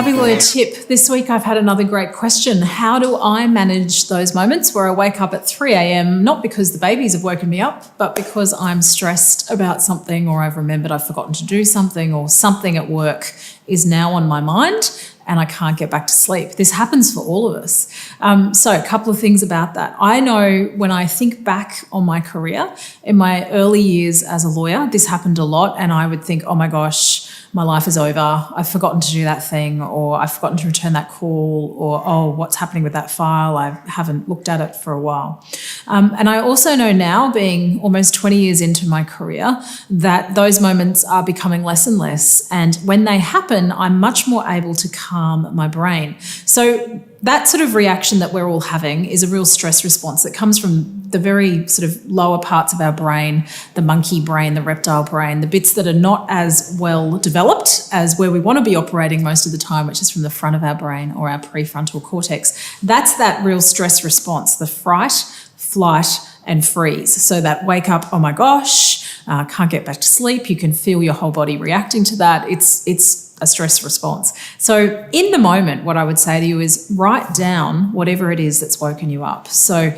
Happy Lawyer tip. This week I've had another great question. How do I manage those moments where I wake up at 3 a.m, not because the babies have woken me up, but because I'm stressed about something, or I've remembered I've forgotten to do something, or something at work is now on my mind and I can't get back to sleep. This happens for all of us. So a couple of things about that. I know when I think back on my career, in my early years as a lawyer, this happened a lot, and I would think, oh my gosh, my life is over, I've forgotten to do that thing, or I've forgotten to return that call, or, oh, what's happening with that file? I haven't looked at it for a while. And I also know now, being almost 20 years into my career, that those moments are becoming less and less. And when they happen, I'm much more able to calm my brain. So that sort of reaction that we're all having is a real stress response that comes from the very sort of lower parts of our brain, the monkey brain, the reptile brain, the bits that are not as well developed as where we want to be operating most of the time, which is from the front of our brain, or our prefrontal cortex. That's that real stress response, the fright, flight, and freeze. So that wake up, oh my gosh, can't get back to sleep. You can feel your whole body reacting to that. It's a stress response. So in the moment, what I would say to you is write down whatever it is that's woken you up. So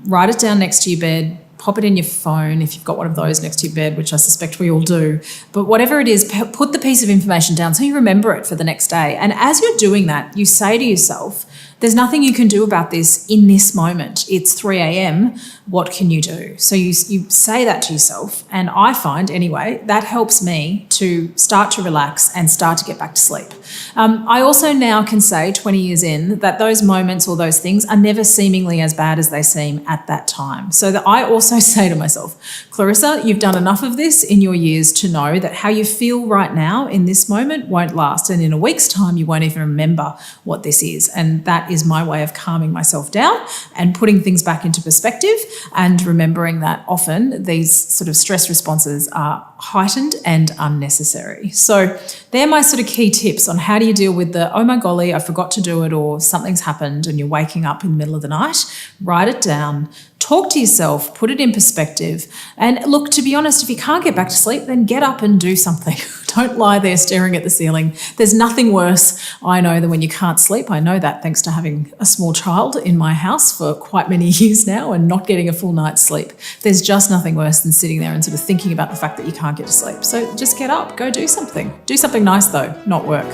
write it down next to your bed, pop it in your phone if you've got one of those next to your bed, which I suspect we all do. But whatever it is, put the piece of information down so you remember it for the next day. And as you're doing that, you say to yourself, there's nothing you can do about this in this moment. It's 3 a.m. What can you do? So you say that to yourself. And I find, anyway, that helps me to start to relax and start to get back to sleep. I also now can say, 20 years in, that those moments or those things are never seemingly as bad as they seem at that time. So that I also say to myself, Clarissa, you've done enough of this in your years to know that how you feel right now in this moment won't last. And in a week's time, you won't even remember what this is. And that is my way of calming myself down and putting things back into perspective, and remembering that often these sort of stress responses are heightened and unnecessary. So they're my sort of key tips on how do you deal with the, oh my golly, I forgot to do it, or something's happened and you're waking up in the middle of the night. Write it down. Talk to yourself, put it in perspective. And look, to be honest, if you can't get back to sleep, then get up and do something. Don't lie there staring at the ceiling. There's nothing worse, I know, than when you can't sleep. I know that thanks to having a small child in my house for quite many years now and not getting a full night's sleep. There's just nothing worse than sitting there and sort of thinking about the fact that you can't get to sleep. So just get up, go do something. Do something nice though, not work.